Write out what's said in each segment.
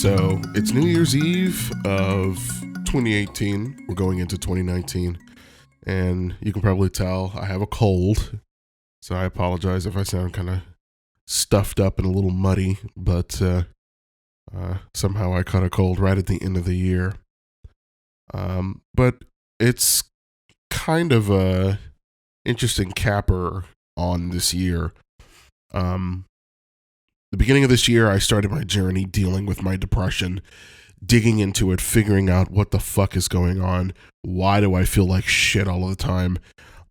So it's New Year's Eve of 2018. We're going into 2019. And you can probably tell I have a cold. So I apologize if I sound kind of stuffed up and a little muddy. But somehow I caught a cold right at the end of the year. But it's kind of a interesting capper on this year. The beginning of this year, I started my journey dealing with my depression, digging into it, figuring out what the fuck is going on. Why do I feel like shit all of the time?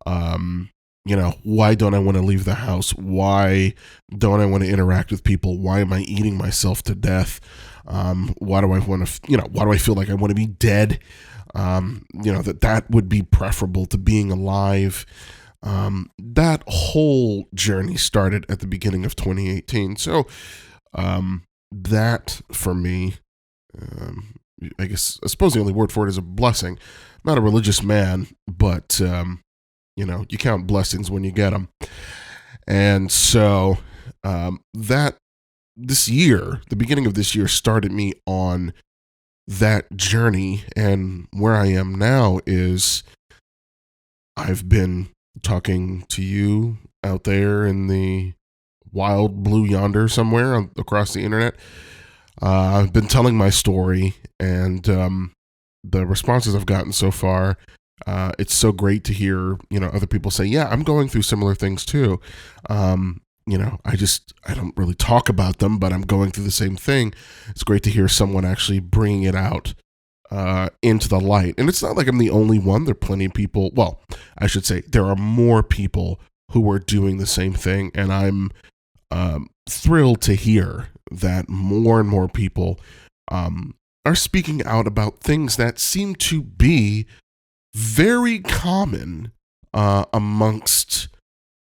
Why don't I want to leave the house? Why don't I want to interact with people? Why am I eating myself to death? Why do I want to, why do I feel like I want to be dead? That would be preferable to being alive. That whole journey started at the beginning of 2018. So, that for me, I suppose the only word for it is a blessing. I'm not a religious man, but, you count blessings when you get them. And so, this year, the beginning of this year started me on that journey. And where I am now is I've been talking to you out there in the wild blue yonder somewhere across the internet. I've been telling my story, and the responses I've gotten so far, it's so great to hear, other people say, yeah, I'm going through similar things too. I don't really talk about them, but I'm going through the same thing. It's great to hear someone actually bringing it out into the light. And it's not like I'm the only one. There are plenty of people. Well, I should say there are more people who are doing the same thing. And I'm thrilled to hear that more and more people are speaking out about things that seem to be very common amongst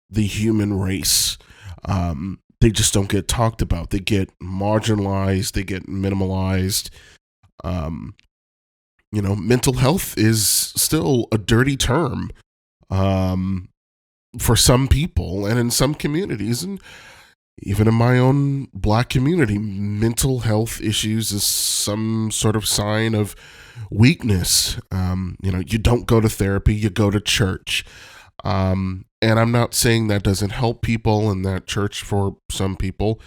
the human race. They just don't get talked about. They get marginalized. They get minimalized. Mental health is still a dirty term for some people and in some communities. And even in my own Black community, mental health issues is some sort of sign of weakness. You don't go to therapy, you go to church. And I'm not saying that doesn't help people, and that church for some people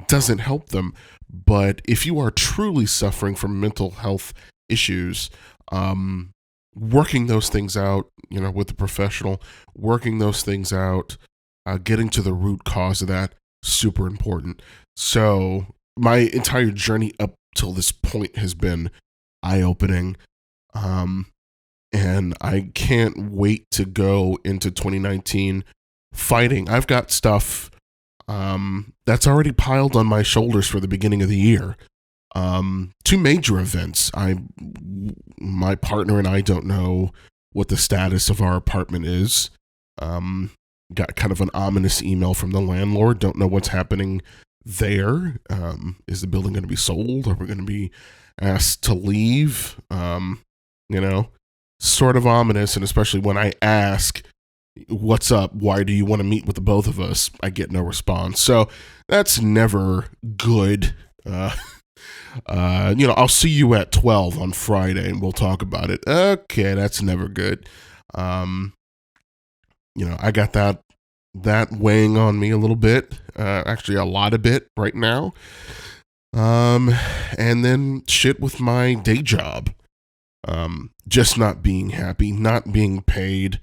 doesn't help them. But if you are truly suffering from mental health issues, working those things out, with a professional, working those things out, getting to the root cause of that, super important. So my entire journey up till this point has been eye-opening. And I can't wait to go into 2019 fighting. I've got stuff that's already piled on my shoulders for the beginning of the year. Two major events. My partner and I don't know what the status of our apartment is. Got kind of an ominous email from the landlord. Don't know what's happening there. Is the building going to be sold? Are we going to be asked to leave? Sort of ominous. And especially when I ask, what's up? Why do you want to meet with the both of us? I get no response. So that's never good. I'll see you at 12 on Friday and we'll talk about it. Okay, that's never good. I got that weighing on me a little bit, actually a lot of bit right now. And then shit with my day job. Just not being happy, not being paid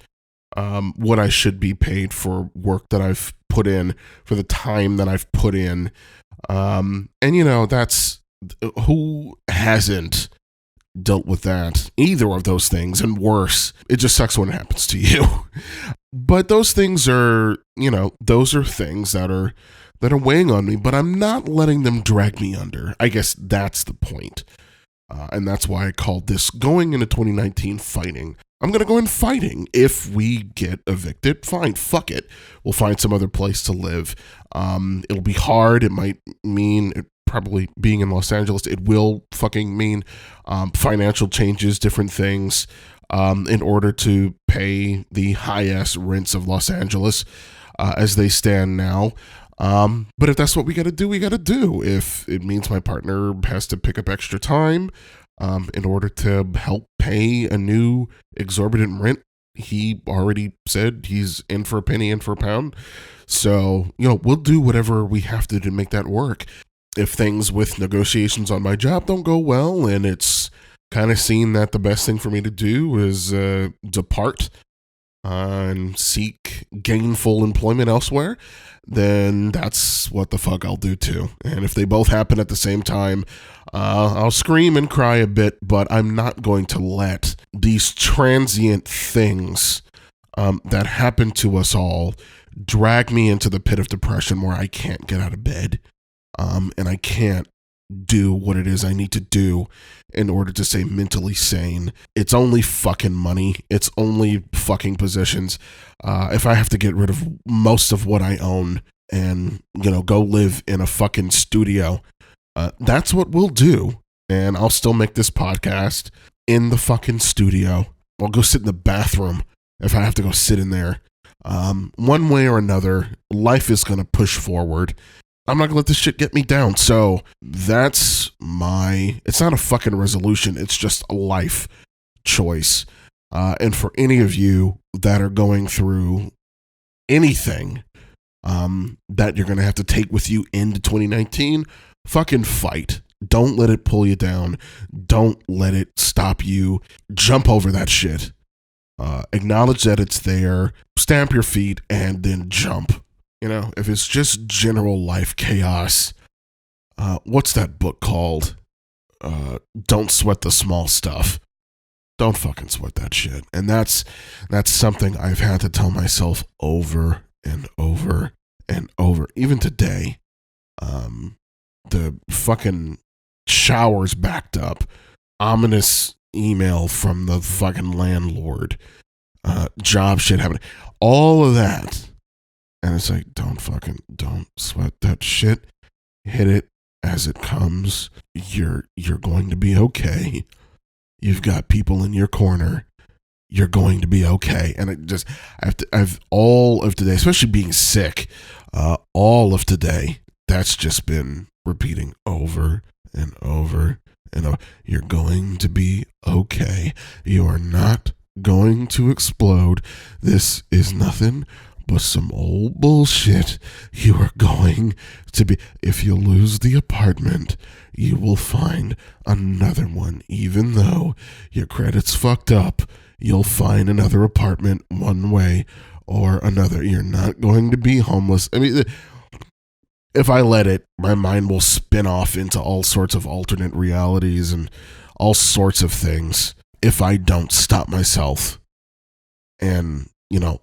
what I should be paid for work that I've put in, for the time that I've put in. That's who hasn't dealt with that, either of those things, and worse. It just sucks when it happens to you. But those things are, those are things that are weighing on me, but I'm not letting them drag me under. I guess that's the point. And that's why I called this going into 2019 fighting. I'm going to go in fighting. If we get evicted, fine, fuck it. We'll find some other place to live. It'll be hard. It might mean probably being in Los Angeles. It will fucking mean financial changes, different things in order to pay the high-ass rents of Los Angeles as they stand now. But if that's what we got to do, we got to do. If it means my partner has to pick up extra time in order to help pay a new exorbitant rent, he already said he's in for a penny, in for a pound. So, we'll do whatever we have to make that work. If things with negotiations on my job don't go well and it's kind of seen that the best thing for me to do is depart and seek gainful employment elsewhere, then that's what the fuck I'll do too. And if they both happen at the same time, I'll scream and cry a bit, but I'm not going to let these transient things that happen to us all drag me into the pit of depression where I can't get out of bed and I can't do what it is I need to do in order to stay mentally sane. It's only fucking money. It's only fucking possessions. If I have to get rid of most of what I own and, go live in a fucking studio, that's what we'll do. And I'll still make this podcast in the fucking studio. I'll go sit in the bathroom if I have to go sit in there. One way or another, life is going to push forward. I'm not gonna let this shit get me down. So it's not a fucking resolution. It's just a life choice. And for any of you that are going through anything that you're going to have to take with you into 2019, fucking fight. Don't let it pull you down. Don't let it stop you. Jump over that shit. Acknowledge that it's there. Stamp your feet and then jump. If it's just general life chaos, what's that book called? Don't sweat the small stuff. Don't fucking sweat that shit. And that's something I've had to tell myself over and over and over. Even today, the fucking shower's backed up. Ominous email from the fucking landlord. Job shit happening. All of that. And it's like, don't sweat that shit. Hit it as it comes. You're going to be okay. You've got people in your corner. You're going to be okay. And I've all of today, especially being sick, all of today, that's just been repeating over and over and over. You're going to be okay. You are not going to explode. This is nothing but some old bullshit. You are going to be, if you lose the apartment, you will find another one. Even though your credit's fucked up, you'll find another apartment one way or another. You're not going to be homeless. I mean, if I let it, my mind will spin off into all sorts of alternate realities and all sorts of things if I don't stop myself and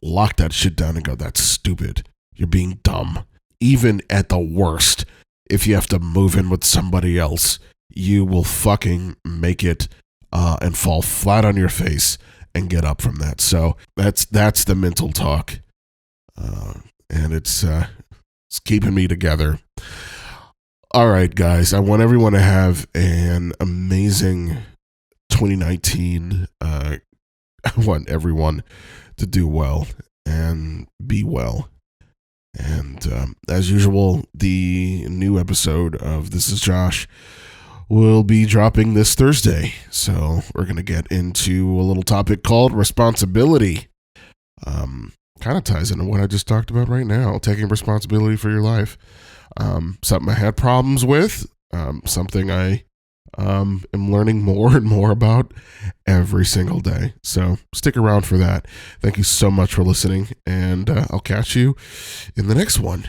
lock that shit down and go, that's stupid. You're being dumb. Even at the worst, if you have to move in with somebody else, you will fucking make it and fall flat on your face and get up from that. So that's the mental talk. And it's keeping me together. All right, guys. I want everyone to have an amazing 2019. I want everyone to do well and be well. And as usual, the new episode of This Is Josh will be dropping this Thursday. So we're going to get into a little topic called responsibility. Kind of ties into what I just talked about right now, taking responsibility for your life. Something I had problems with, something I am learning more and more about every single day. So stick around for that. Thank you so much for listening, and I'll catch you in the next one.